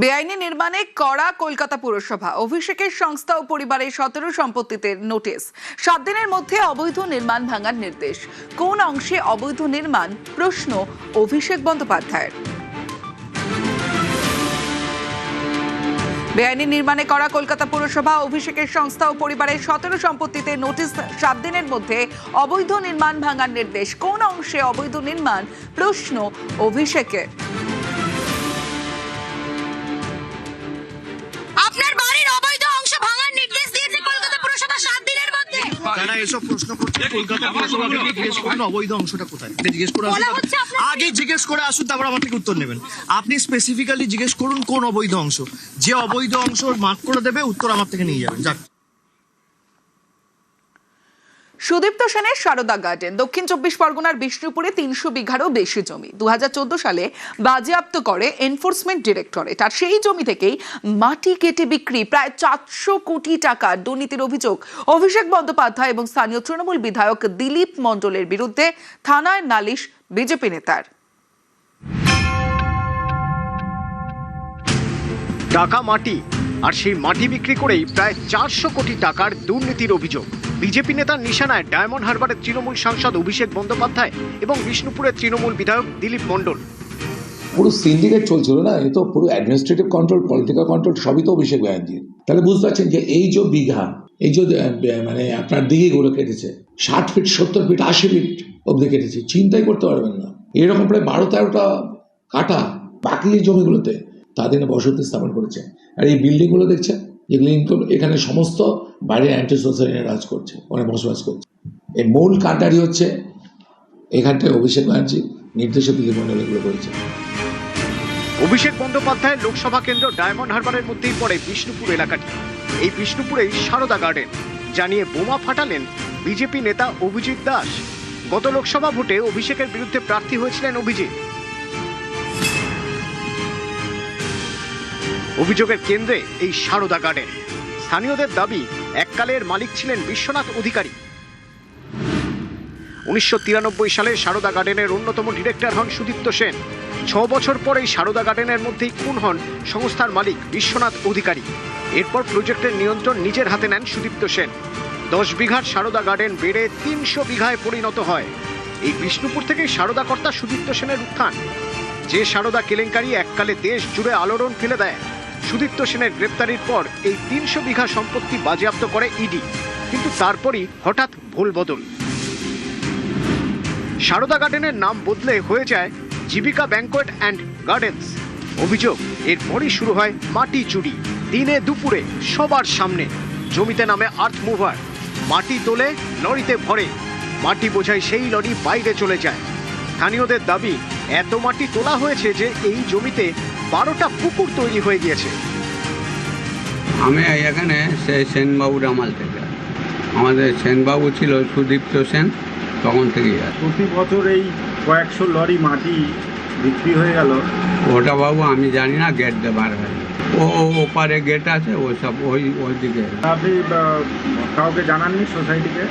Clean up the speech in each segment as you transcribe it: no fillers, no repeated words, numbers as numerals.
বেআইনি নির্মাণে কড়া কলকাতা পুরসভা, অভিষেকের সংস্থা ও পরিবারের 17 সম্পত্তিতে নোটিশ। 7 দিনের মধ্যে অবৈধ নির্মাণ ভাঙার নির্দেশ। কোন অংশে অবৈধ নির্মাণ, প্রশ্ন অভিষেক বন্দ্যোপাধ্যায়ের। বেআইনি নির্মাণে করা কলকাতা পুরসভা, অভিষেকের সংস্থা ও পরিবারের 17 সম্পত্তিতে নোটিশ। 7 দিনের মধ্যে অবৈধ নির্মাণ ভাঙার নির্দেশ। কোন অংশে অবৈধ নির্মাণ, প্রশ্ন অভিষেকের। আপনার বাড়ির অবৈধ অংশ ভাঙার নির্দেশ দিয়েছে কলকাতা পুরসভা 7 দিনের মধ্যে। তারা এসব প্রশ্ন করছে কলকাতা পুরসভাকে জিজ্ঞেস করুন অবৈধ অংশটা কোথায়, জিজ্ঞেস করে বলা আসুন। হচ্ছে আপনার আগে জিজ্ঞেস করে আসুন, তারপর আমার থেকে উত্তর নেবেন। আপনি স্পেসিফিক্যালি জিজ্ঞেস করুন কোন অবৈধ অংশ, যে অবৈধ অংশ মার্ক করে দেবে উত্তর আমার থেকে নিয়ে যাবেন। যাক, সুদীপ্ত সেনের সারদা গার্ডেন, দক্ষিণ 24 পরগনার বিষ্ণুপুরে 300 বিঘারও বেশি জমি 2014 সালে বাজেয়াপ্ত করে এনফোর্সমেন্ট ডিরেক্টরেট। আর সেই জমি থেকেই মাটি কেটে বিক্রি প্রায় 400 কোটি টাকার দুর্নীতির অভিযোগ অভিষেক বন্দ্যোপাধ্যায় এবং স্থানীয় তৃণমূল বিধায়ক দিলীপ মণ্ডলের বিরুদ্ধে থানায় নালিশ বিজেপি নেতার। টাকা মাটি, আর সেই মাটি বিক্রি করেই প্রায় 400 কোটি টাকার দুর্নীতির অভিযোগ বিজেপি নেতার নিশানায় ডায়মন্ড হারবারের তৃণমূল সাংসদ অভিষেক বন্দ্যোপাধ্যায় এবং বিষ্ণুপুরের তৃণমূল বিধায়ক দিলীপ মণ্ডল। পুরো সিন্ডিকেট চলছিল না, এ তো পুরো অ্যাডমিনিস্ট্রেটিভ কন্ট্রোল, পলিটিক্যাল কন্ট্রোল সবই তো অভিষেক ব্যানার্জির। তাহলে বুঝতে পারছেন যে এই যে বিঘা, এই যে মানে আপনার দিঘিগুলো কেটেছে 60 ফিট 70 ফিট 80 ফিট অব্দি কেটেছে, চিন্তাই করতে পারবেন না। এরকম প্রায় 12-13টা কাটা বাকি এই জমিগুলোতে তাদের বসতি স্থাপন করেছে। আর এই বিল্ডিংগুলো দেখছেন, যেগুলো এখানে সমস্ত বাইরে অ্যান্টি সোসাইটি রাজ করছে, মানে বসবাস করছে। এই মূল কাণ্ডারি হচ্ছে এখানটায় অভিষেক ব্যানার্জি নির্দেশে দিলীপ মণ্ডল এগুলো করেছে। অভিষেক বন্দ্যোপাধ্যায়ের লোকসভা কেন্দ্র ডায়মন্ড হারবারের মধ্যেই পড়ে বিষ্ণুপুর এলাকাটি। এই বিষ্ণুপুরেই সারদা গার্ডেন জানিয়ে বোমা ফাটালেন বিজেপি নেতা অভিজিৎ দাস। গত লোকসভা ভোটে অভিষেকের বিরুদ্ধে প্রার্থী হয়েছিলেন অভিজিৎ। অভিযোগের কেন্দ্রে এই সারদা গার্ডেন। স্থানীয়দের দাবি এককালের মালিক ছিলেন বিশ্বনাথ অধিকারী। 1993 সালে সারদা গার্ডেনের অন্যতম ডিরেক্টর হন সুদীপ্ত সেন। 6 বছর পর এই সারদা গার্ডেনের মধ্যেই খুন হন সংস্থার মালিক বিশ্বনাথ অধিকারী। এরপর প্রজেক্টের নিয়ন্ত্রণ নিজের হাতে নেন সুদীপ্ত সেন। 10 বিঘার সারদা গার্ডেন বেড়ে 300 বিঘায় পরিণত হয়। এই বিষ্ণুপুর থেকে সারদা কর্তা সুদীপ্ত সেনের উত্থান। যে সারদা কেলেঙ্কারি এককালে দেশ জুড়ে আলোড়ন ফেলে দেয়, সুদীপ্ত সেনের গ্রেপ্তারির পর এই 300 বিঘা সম্পত্তি বাজেয়াপ্ত করে ইডি। কিন্তু তারপরই হঠাৎ ভুল বদল। সারদা গার্ডেনের নাম বদলে হয়ে যায় জীবিকা ব্যাংকোয়েট অ্যান্ড গার্ডেন্স। অভিযোগ, এরপরই শুরু হয় মাটি চুরি। দিনে দুপুরে সবার সামনে জমিতে নামে আর্থ মুভার, মাটি তোলে, লরিতে ভরে। মাটি বোঝাই সেই লরি বাইরে চলে যায়। স্থানীয়দের দাবি, এত মাটি তোলা হয়েছে যে এই জমিতে 12টা পুকুর তৈরি হয়ে গিয়েছে। আমি এখানে সেনবাবুর আমল থেকে, আমাদের সেনবাবু ছিল সুদীপ্ত সেন, তখন থেকেই আছে। প্রতি বছর এই কয়েকশো লরি মাটি বিক্রি হয়ে গেল। ওটা বাবু আমি জানি না, গেট দেবার হয় ওপারে গেট আছে, ও সব ওই দিকে। আপনি কাউকে জানাননি সোসাইটিকে?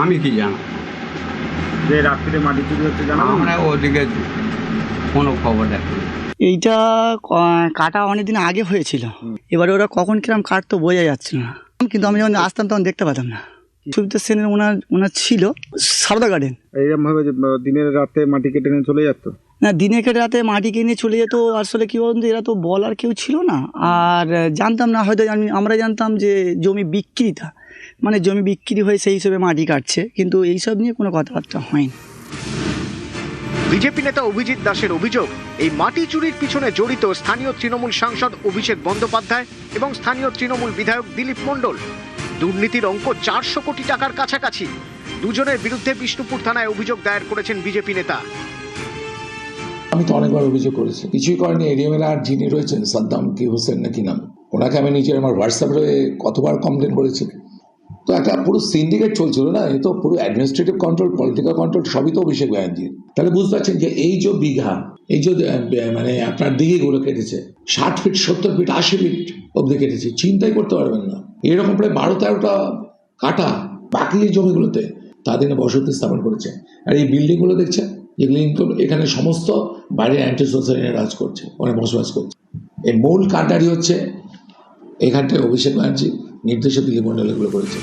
আমি কি জানাবো যে রাত্রিরে মাটি চুরি হচ্ছে, জানাবো? আমরা ওদিকে কোনো খবর দেখি। এইটা কাটা অনেকদিন আগে হয়েছিল, এবারে ওরা কখন কিরম কাটতো বোঝা যাচ্ছিল না, কিন্তু আমি যখন আসতাম তখন দেখতে পেতাম না। সুদীপ্ত সেনের ওনার ছিল সারদা গার্ডেন। এইরকম ভাবে দিনের রাতে মাটি কেটে নিয়ে চলে যেত না, দিনে কেটে রাতে মাটি কিনে চলে যেত। আসলে কি বলতো, এরা তো বলার কেউ ছিল না, আর জানতাম না, হয়তো আমরা জানতাম যে জমি বিক্রিটা, মানে জমি বিক্রি হয়ে সেই হিসেবে মাটি কাটছে, কিন্তু এইসব নিয়ে কোনো কথাবার্তা হয়নি। বিজেপি নেতা অভিজিৎ দাসের অভিযোগ, এই মাটি চুরির পিছনে জড়িত স্থানীয় তৃণমূল সাংসদ অভিষেক বন্দ্যোপাধ্যায় এবং স্থানীয় তৃণমূল বিধায়ক দিলীপ মণ্ডল। দুর্নীতির অঙ্ক 400 কোটি টাকার কাছাকাছি। দুজনের বিরুদ্ধে বিষ্ণুপুর থানায় অভিযোগ দায়ের করেছেন বিজেপি নেতা। আমি তো অনেকবার অভিযোগ করেছি, কিছুই করেনি। এরিয়ামেলা আর যিনি রয়েছেন সাদ্দাম কি হোসেন নাকি নাম, ওনাকে আমি নিজের আমার হোয়াটসঅ্যাপে কতবার কমপ্লেন করেছি। তো একটা পুরো সিন্ডিকেট চলছিল না, এ তো পুরো অ্যাডমিনিস্ট্রেটিভ কন্ট্রোল, পলিটিক্যাল কন্ট্রোল সবই তো অভিষেক ব্যানার্জির। তাহলে বুঝতে পারছেন যে এই যে বিঘা, এই যে মানে আপনার দিঘিগুলো কেটেছে 60 ফিট 70 ফিট 80 ফিট অব্দি কেটেছে, চিন্তাই করতে পারবেন না। এরকম প্রায় 12-13টা কাটা বাকি এই জমিগুলোতে তাদের বসতি স্থাপন করেছে। আর এই বিল্ডিংগুলো দেখছেন, যেগুলো এখানে সমস্ত বাইরে অ্যান্টি সোসাইটি রাজ করছে, মানে বসবাস করছে। এই মূল কাণ্ডারি হচ্ছে এখানটায় অভিষেক ব্যানার্জি, নির্দেশে দিলীপ মণ্ডল এগুলো করেছে।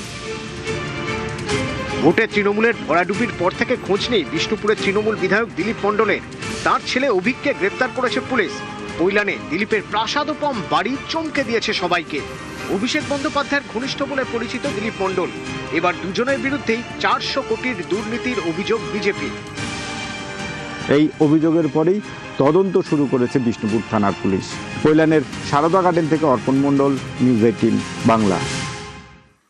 ভোটে তৃণমূলের ভরাডুবির পর থেকে খোঁজ নেই বিষ্ণুপুরের তৃণমূল বিধায়ক দিলীপ মণ্ডলের। তার ছেলে অভিককে গ্রেপ্তার করেছে পুলিশ। কৈলানে দিলীপের প্রাসাদোপম বাড়ি চমকে দিয়েছে সবাইকে। অভিষেক বন্দ্যোপাধ্যায়ের ঘনিষ্ঠ বলে পরিচিত দিলীপ মণ্ডল। এবার দুজনের বিরুদ্ধেই 400 কোটির দুর্নীতির অভিযোগ বিজেপি। এই অভিযোগের পরেই তদন্ত শুরু করেছে বিষ্ণুপুর থানার পুলিশ। কৈলানের সারদা গার্ডেন থেকে অর্পণ মণ্ডল, নিউজ 18 বাংলা।